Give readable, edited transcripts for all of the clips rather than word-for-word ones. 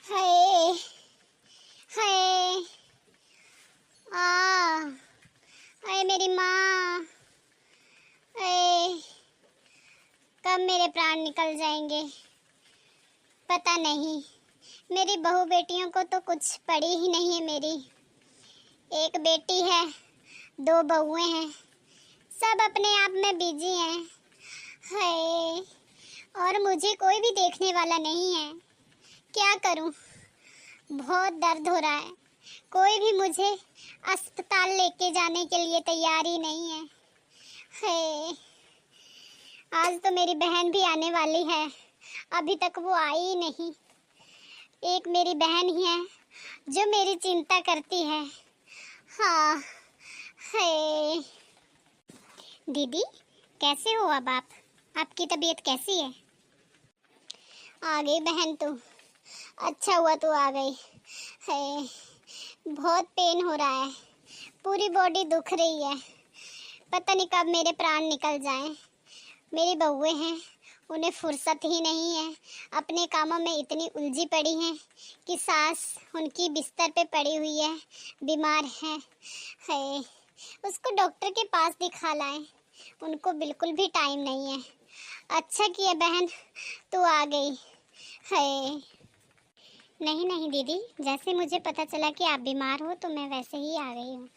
हाय हाय आ हाय मेरी माँ। हाय, कब मेरे प्राण निकल जाएंगे पता नहीं। मेरी बहू बेटियों को तो कुछ पड़ी ही नहीं है। मेरी एक बेटी है, दो बहुएं हैं, सब अपने आप में बिजी हैं। हाय, और मुझे कोई भी देखने वाला नहीं है। क्या करूं? बहुत दर्द हो रहा है। कोई भी मुझे अस्पताल लेके जाने के लिए तैयार ही नहीं है। हे, आज तो मेरी बहन भी आने वाली है, अभी तक वो आई ही नहीं। एक मेरी बहन ही है जो मेरी चिंता करती है। हाँ, हे दीदी, कैसे हो अब आप? आपकी तबीयत कैसी है? आ गई बहन तू। अच्छा हुआ तू आ गई। है, बहुत पेन हो रहा है, पूरी बॉडी दुख रही है। पता नहीं कब मेरे प्राण निकल जाएं। मेरी बहुएं हैं, उन्हें फुर्सत ही नहीं है। अपने कामों में इतनी उलझी पड़ी हैं कि सास उनकी बिस्तर पे पड़ी हुई है, बीमार है। उसको डॉक्टर के पास दिखा लाएं, उनको बिल्कुल भी टाइम नहीं है। अच्छा किया बहन तू आ गई है। नहीं नहीं दीदी, जैसे मुझे पता चला कि आप बीमार हो तो मैं वैसे ही आ गई हूँ।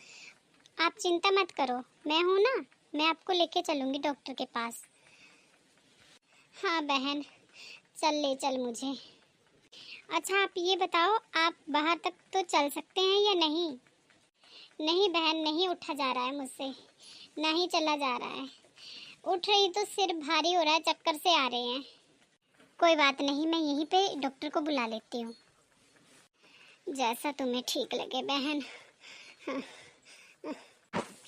आप चिंता मत करो, मैं हूँ ना, मैं आपको लेके चलूँगी डॉक्टर के पास। हाँ बहन, चल ले चल मुझे। अच्छा आप ये बताओ, आप बाहर तक तो चल सकते हैं या नहीं? नहीं बहन, नहीं उठा जा रहा है मुझसे, ना ही चला जा रहा है। उठ रही तो सिर भारी हो रहा है, चक्कर से आ रहे हैं। कोई बात नहीं, मैं यहीं पे डॉक्टर को बुला लेती हूँ। जैसा तुम्हें ठीक लगे बहन। हाँ।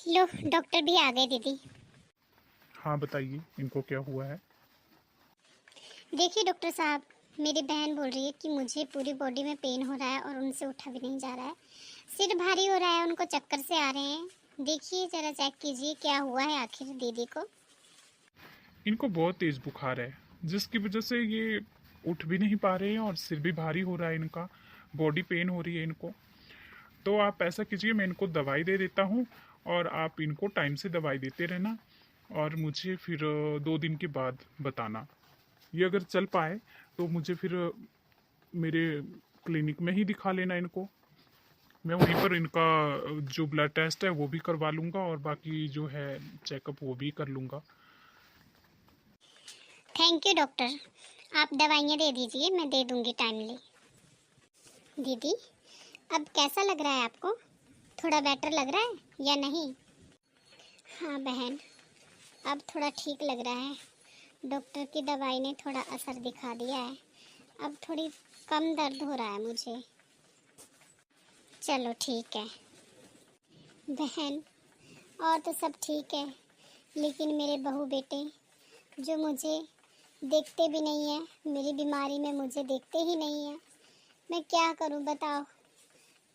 लो, डॉक्टर भी आ गए दीदी। हाँ बताइए, इनको क्या हुआ है? देखिए डॉक्टर साहब, मेरी बहन बोल रही है कि मुझे पूरी बॉडी में पेन हो रहा है और उनसे उठा भी नहीं जा रहा है। सिर भारी हो रहा है, उनको चक्कर से आ रहे हैं। देखिए जरा चेक कीजिए क्या हुआ है आखिर दीदी को। इनको बहुत तेज बुखार है, जिसकी वजह से ये उठ भी नहीं पा रहे हैं और सिर भी भारी हो रहा है इनका, बॉडी पेन हो रही है इनको। तो आप ऐसा कीजिए, मैं इनको दवाई दे देता हूँ और आप इनको टाइम से दवाई देते रहना और मुझे फिर 2 दिन के बाद बताना। ये अगर चल पाए तो मुझे फिर मेरे क्लिनिक में ही दिखा लेना इनको। मैं वहीं पर इनका जो ब्लड टेस्ट है वो भी करवा लूँगा और बाकी जो है चेकअप वो भी कर लूँगा। थैंक यू डॉक्टर, आप दवाइयाँ दे दीजिए, मैं दे दूँगी टाइमली। दीदी, अब कैसा लग रहा है आपको? थोड़ा बेटर लग रहा है या नहीं? हाँ बहन, अब थोड़ा ठीक लग रहा है। डॉक्टर की दवाई ने थोड़ा असर दिखा दिया है, अब थोड़ी कम दर्द हो रहा है मुझे। चलो ठीक है बहन, और तो सब ठीक है, लेकिन मेरे बहू बेटे जो मुझे देखते भी नहीं है, मेरी बीमारी में मुझे देखते ही नहीं है। मैं क्या करूं बताओ?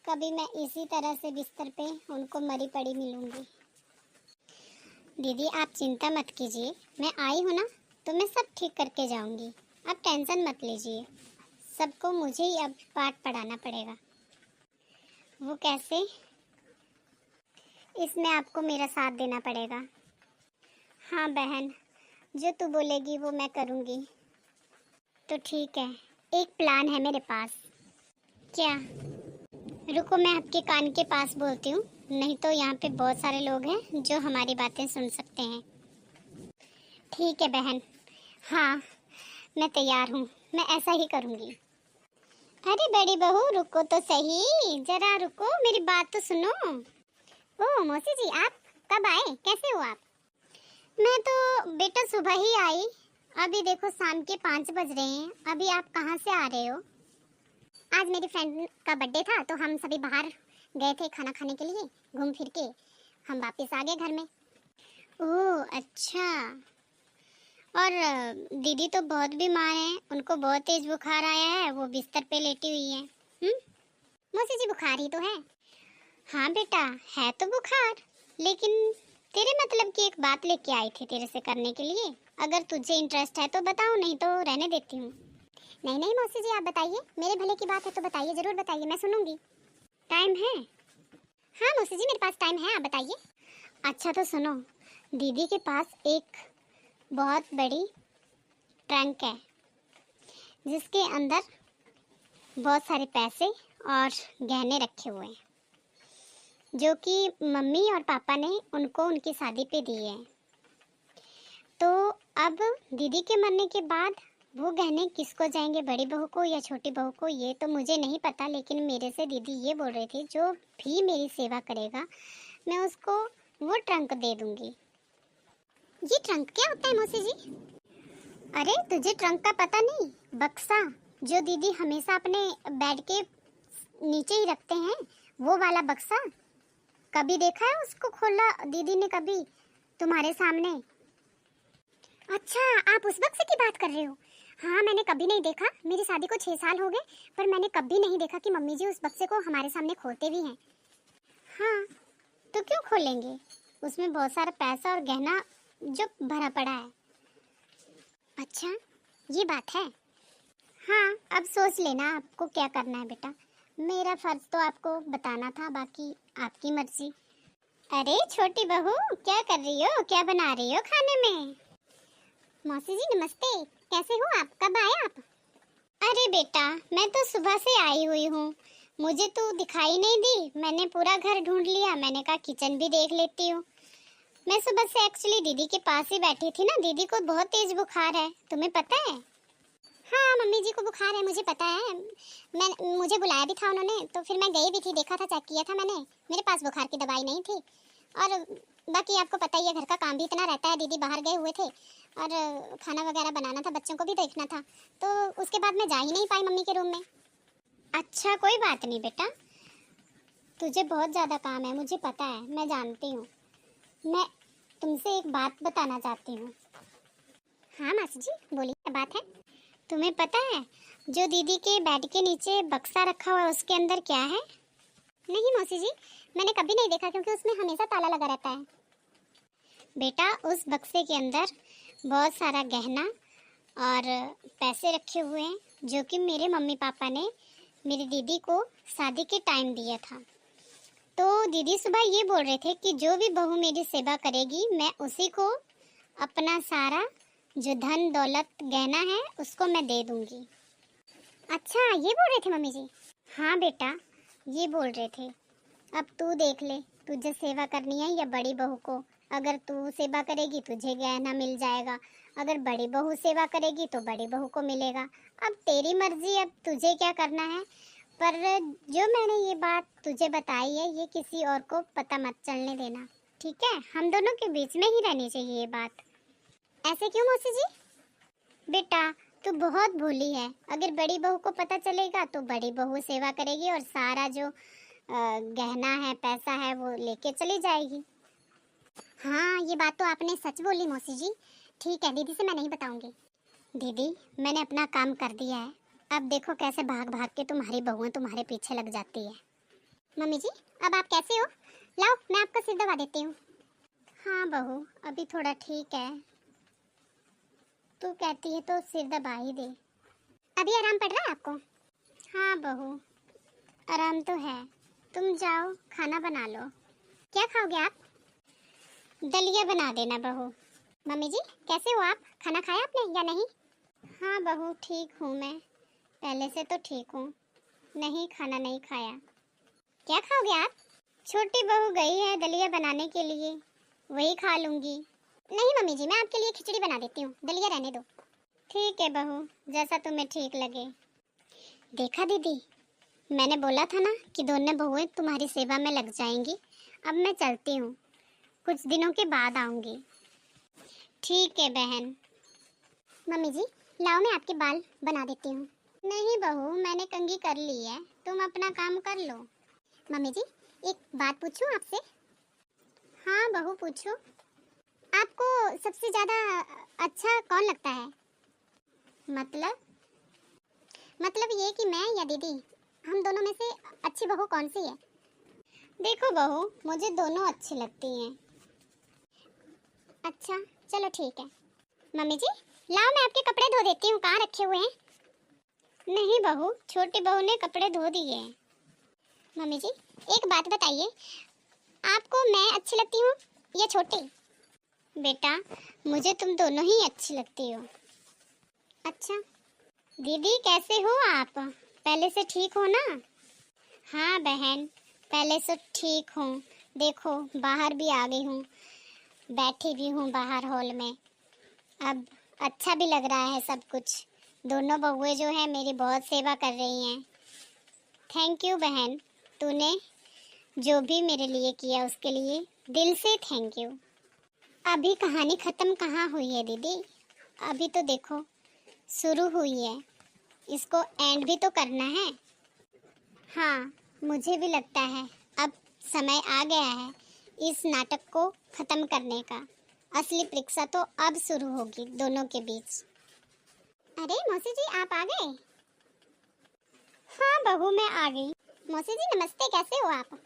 कभी मैं इसी तरह से बिस्तर पे उनको मरी पड़ी मिलूंगी। दीदी आप चिंता मत कीजिए, मैं आई हूँ ना, तो मैं सब ठीक करके जाऊंगी। आप टेंशन मत लीजिए, सबको मुझे ही अब पाठ पढ़ाना पड़ेगा। वो कैसे? इसमें आपको मेरा साथ देना पड़ेगा। हाँ बहन, जो तू बोलेगी वो मैं करूँगी। तो ठीक है, एक प्लान है मेरे पास। क्या? रुको मैं आपके कान के पास बोलती हूँ, नहीं तो यहाँ पे बहुत सारे लोग हैं जो हमारी बातें सुन सकते हैं। ठीक है बहन, हाँ मैं तैयार हूँ, मैं ऐसा ही करूँगी। अरे बड़ी बहू रुको तो सही, जरा रुको, मेरी बात तो सुनो। ओ मौसी जी, आप कब आए? कैसे हो आप? मैं तो बेटा सुबह ही आई, अभी देखो शाम के 5 बज रहे हैं। अभी आप कहाँ से आ रहे हो? आज मेरी फ्रेंड का बर्थडे था तो हम सभी बाहर गए थे खाना खाने के लिए। घूम फिर के हम वापस आ गए घर में। ओह अच्छा। और दीदी तो बहुत बीमार हैं, उनको बहुत तेज बुखार आया है, वो बिस्तर पे लेटी हुई हैं। मौसी जी बुखार ही तो है। हाँ बेटा, है तो बुखार, लेकिन तेरे मतलब की एक बात लेके आई थी तेरे से करने के लिए। अगर तुझे इंटरेस्ट है तो बताओ, नहीं तो रहने देती हूँ। नहीं नहीं मौसी जी, आप बताइए, मेरे भले की बात है तो बताइए, जरूर बताइए, मैं सुनूंगी। टाइम है? हाँ मौसी जी, मेरे पास टाइम है, आप बताइए। अच्छा तो सुनो, दीदी के पास एक बहुत बड़ी ट्रंक है जिसके अंदर बहुत सारे पैसे और गहने रखे हुए हैं, जो कि मम्मी और पापा ने उनको उनकी शादी पे दिए हैं। तो अब दीदी के मरने के बाद वो गहने किसको जाएंगे, बड़ी बहू को या छोटी बहू को, ये तो मुझे नहीं पता, लेकिन मेरे से दीदी ये बोल रही थी जो भी मेरी सेवा करेगा मैं उसको वो ट्रंक दे दूंगी। ये ट्रंक क्या होता है मौसी जी? अरे तुझे ट्रंक का पता नहीं? बक्सा जो दीदी हमेशा अपने बेड के नीचे ही रखते हैं, वो वाला बक्सा। कभी देखा है उसको खोला दीदी ने कभी तुम्हारे सामने? अच्छा, आप उस बक्से की बात कर रहे हो? हाँ, मैंने कभी नहीं देखा, मेरी शादी को 6 साल हो गए, पर मैंने कभी नहीं देखा कि मम्मी जी उस बक्से को हमारे सामने खोलते भी हैं। हाँ, तो क्यों खोलेंगे? उसमें बहुत सारा पैसा और गहना जो भरा पड़ा है। अच्छा, ये बात है। हाँ, अब सोच लेना आपको क्या करना है बेटा, मेरा फर्ज तो आपको बताना था, बाकी आपकी मर्जी। अरे छोटी बहू, क्या कर रही हो, क्या बना रही हो खाने में? मौसी जी नमस्ते, कैसे हो आप, कब आए आप? अरे बेटा, मैं तो सुबह से आई हुई हूँ, मुझे तो दिखाई नहीं दी, मैंने पूरा घर ढूंढ लिया, मैंने कहा किचन भी देख लेती हूँ। मैं सुबह से एक्चुअली दीदी के पास ही बैठी थी ना, दीदी को बहुत तेज बुखार है, तुम्हें पता है? हाँ मम्मी जी को बुखार है, मुझे पता है, मुझे बुलाया भी था उन्होंने, तो फिर मैं गई भी थी, देखा था, चेक किया था मैंने, मेरे पास बुखार की दवाई नहीं थी। और बाकी आपको पता ही है, घर का काम भी इतना रहता है, दीदी बाहर गए हुए थे और खाना वगैरह बनाना था, बच्चों को भी देखना था, तो उसके बाद मैं जा ही नहीं पाई मम्मी के रूम में। अच्छा कोई बात नहीं बेटा, तुझे बहुत ज़्यादा काम है, मुझे पता है, मैं जानती हूँ। मैं तुमसे एक बात बताना चाहती हूँ। हाँ मासी जी बोलिए, क्या बात है? तुम्हें पता है जो दीदी के बेड के नीचे बक्सा रखा हुआ है उसके अंदर क्या है? नहीं मौसी जी, मैंने कभी नहीं देखा, क्योंकि उसमें हमेशा ताला लगा रहता है। बेटा उस बक्से के अंदर बहुत सारा गहना और पैसे रखे हुए हैं, जो कि मेरे मम्मी पापा ने मेरी दीदी को शादी के टाइम दिया था। तो दीदी सुबह ये बोल रहे थे कि जो भी बहू मेरी सेवा करेगी मैं उसी को अपना सारा जो धन दौलत गहना है उसको मैं दे दूंगी। अच्छा ये बोल रहे थे मम्मी जी? हाँ बेटा ये बोल रहे थे। अब तू देख ले, तुझे सेवा करनी है या बड़ी बहू को? अगर तू सेवा करेगी तुझे गहना मिल जाएगा, अगर बड़ी बहू सेवा करेगी तो बड़ी बहू को मिलेगा। अब तेरी मर्जी, अब तुझे क्या करना है। पर जो मैंने ये बात तुझे बताई है ये किसी और को पता मत चलने देना, ठीक है? हम दोनों के बीच में ही रहनी चाहिए ये बात। ऐसे क्यों मौसी जी? बेटा तू बहुत भोली है, अगर बड़ी बहू को पता चलेगा तो बड़ी बहू सेवा करेगी और सारा जो गहना है पैसा है वो लेके चली जाएगी। हाँ ये बात तो आपने सच बोली मौसी जी। ठीक है, दीदी से मैं नहीं बताऊंगी। दीदी मैंने अपना काम कर दिया है, अब देखो कैसे भाग भाग के तुम्हारी बहुएं तुम्हारे पीछे लग जाती है। मम्मी जी अब आप कैसे हो? लाओ मैं आपका सिर दबा देती हूँ। हाँ बहू अभी थोड़ा ठीक है, तू कहती है तो सिर दबा ही दे। अभी आराम पड़ रहा है आपको? हाँ बहू आराम तो है, तुम जाओ खाना बना लो। क्या खाओगे आप? दलिया बना देना बहू। मम्मी जी कैसे हो आप, खाना खाया आपने या नहीं? हाँ बहू ठीक हूँ मैं, पहले से तो ठीक हूँ, नहीं खाना नहीं खाया। क्या खाओगे आप? छोटी बहू गई है दलिया बनाने के लिए, वही खा लूँगी। नहीं मम्मी जी मैं आपके लिए खिचड़ी बना देती हूँ, दलिया रहने दो। ठीक है बहू जैसा तुम्हें ठीक लगे। देखा दीदी, मैंने बोला था ना कि दोनों बहुएं तुम्हारी सेवा में लग जाएंगी। अब मैं चलती हूँ, कुछ दिनों के बाद आऊँगी। ठीक है बहन। मम्मी जी लाओ मैं आपके बाल बना देती हूँ। नहीं बहू मैंने कंघी कर ली है, तुम अपना काम कर लो। मम्मी जी एक बात पूछूं आपसे? हाँ बहू पूछो। आपको सबसे ज़्यादा अच्छा कौन लगता है? मतलब ये कि मैं या दीदी, हम दोनों में से अच्छी बहू कौन सी है? देखो बहू मुझे दोनों अच्छी लगती हैं। अच्छा चलो ठीक है। मम्मी जी लाओ मैं आपके कपड़े धो देती हूँ, कहाँ रखे हुए हैं? नहीं बहू, छोटी बहू ने कपड़े धो दिए हैं। मम्मी जी एक बात बताइए, आपको मैं अच्छी लगती हूँ या छोटी? बेटा मुझे तुम दोनों ही अच्छी लगती हो। अच्छा दीदी कैसे हो आप? पहले से ठीक हो ना? हाँ बहन, पहले से ठीक हूँ। देखो बाहर भी आ गई हूँ, बैठी भी हूँ बाहर हॉल में। अब अच्छा भी लग रहा है सब कुछ। दोनों बहुएं जो है मेरी बहुत सेवा कर रही हैं। थैंक यू बहन, तूने जो भी मेरे लिए किया उसके लिए दिल से थैंक यू। अभी कहानी ख़त्म कहाँ हुई है दीदी, अभी तो देखो शुरू हुई है, इसको एंड भी तो करना है। हाँ मुझे भी लगता है अब समय आ गया है इस नाटक को ख़त्म करने का। असली परीक्षा तो अब शुरू होगी दोनों के बीच। अरे मौसी जी आप आ गए? हाँ बहू मैं आ गई। मौसी जी नमस्ते, कैसे हो आप?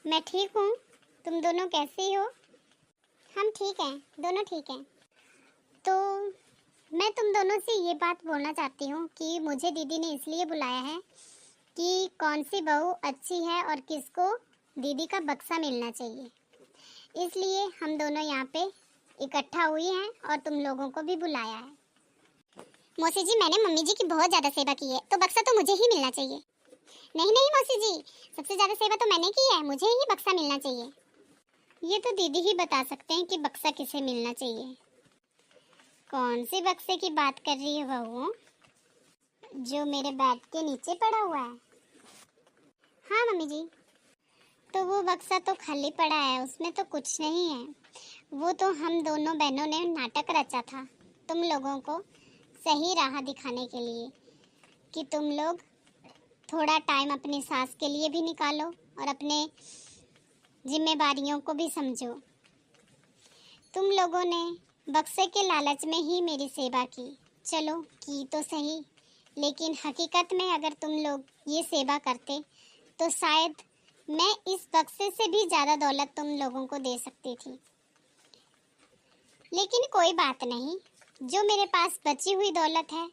मैं ठीक हूँ, तुम दोनों कैसे हो? हम ठीक हैं, दोनों ठीक हैं। तो मैं तुम दोनों से ये बात बोलना चाहती हूँ कि मुझे दीदी ने इसलिए बुलाया है कि कौन सी बहू अच्छी है और किसको दीदी का बक्सा मिलना चाहिए, इसलिए हम दोनों यहाँ पे इकट्ठा हुई हैं और तुम लोगों को भी बुलाया है। मौसी जी मैंने मम्मी जी की बहुत ज़्यादा सेवा की है तो बक्सा तो मुझे ही मिलना चाहिए। नहीं नहीं मौसी जी, सबसे ज़्यादा सेवा तो मैंने की है, मुझे ही बक्सा मिलना चाहिए। ये तो दीदी ही बता सकते हैं कि बक्सा किसे मिलना चाहिए। कौन से बक्से की बात कर रही है बहू? जो मेरे बेड के नीचे पड़ा हुआ है? हाँ मम्मी जी, तो वो बक्सा तो खाली पड़ा है, उसमें तो कुछ नहीं है। वो तो हम दोनों बहनों ने नाटक रचा था तुम लोगों को सही राह दिखाने के लिए कि तुम लोग थोड़ा टाइम अपनी सास के लिए भी निकालो और अपने जिम्मेदारियों को भी समझो। तुम लोगों ने बक्से के लालच में ही मेरी सेवा की, चलो की तो सही, लेकिन हकीकत में अगर तुम लोग ये सेवा करते तो शायद मैं इस बक्से से भी ज़्यादा दौलत तुम लोगों को दे सकती थी। लेकिन कोई बात नहीं, जो मेरे पास बची हुई दौलत है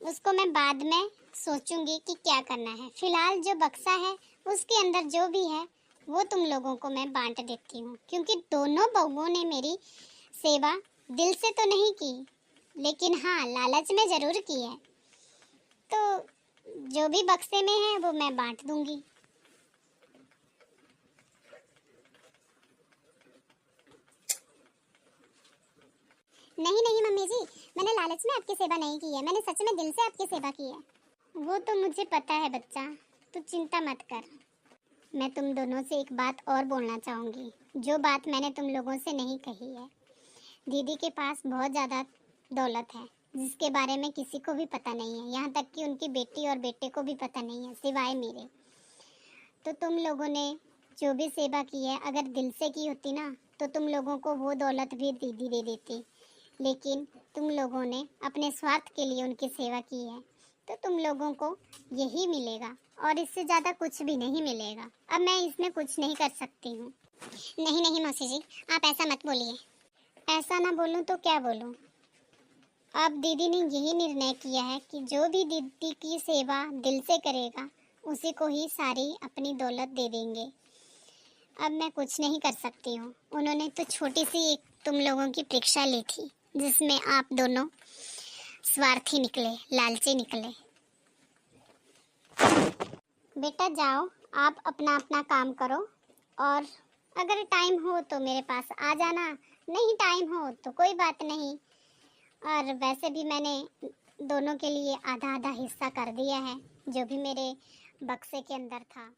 उसको मैं बाद में सोचूंगी कि क्या करना है। फिलहाल जो बक्सा है उसके अंदर जो भी है वो तुम लोगों को मैं बांट देती हूँ, क्योंकि दोनों बहुओं ने मेरी सेवा दिल से तो नहीं की, लेकिन हाँ लालच में ज़रूर की है। तो जो भी बक्से में है वो मैं बांट दूंगी। नहीं नहीं मम्मी जी, मैंने लालच में आपकी सेवा नहीं की है, मैंने सच में दिल से आपकी सेवा की है। वो तो मुझे पता है बच्चा, तू चिंता मत कर। मैं तुम दोनों से एक बात और बोलना चाहूँगी, जो बात मैंने तुम लोगों से नहीं कही है। दीदी के पास बहुत ज़्यादा दौलत है जिसके बारे में किसी को भी पता नहीं है, यहाँ तक कि उनकी बेटी और बेटे को भी पता नहीं है सिवाय मेरे। तो तुम लोगों ने जो भी सेवा की है अगर दिल से की होती ना तो तुम लोगों को वो दौलत भी दीदी दे देती, लेकिन तुम लोगों ने अपने स्वार्थ के लिए उनकी सेवा की है तो तुम लोगों को यही मिलेगा और इससे ज़्यादा कुछ भी नहीं मिलेगा। अब मैं इसमें कुछ नहीं कर सकती हूँ। नहीं नहीं मौसी जी आप ऐसा मत बोलिए। ऐसा ना बोलूँ तो क्या बोलूँ? अब दीदी ने यही निर्णय किया है कि जो भी दीदी की सेवा दिल से करेगा उसी को ही सारी अपनी दौलत दे देंगे। अब मैं कुछ नहीं कर सकती हूँ। उन्होंने तो छोटी सी एक तुम लोगों की परीक्षा ली थी जिसमें आप दोनों स्वार्थी निकले, लालची निकले। बेटा जाओ आप अपना अपना काम करो और अगर टाइम हो तो मेरे पास आ जाना, नहीं टाइम हो तो कोई बात नहीं। और वैसे भी मैंने दोनों के लिए आधा आधा हिस्सा कर दिया है जो भी मेरे बक्से के अंदर था।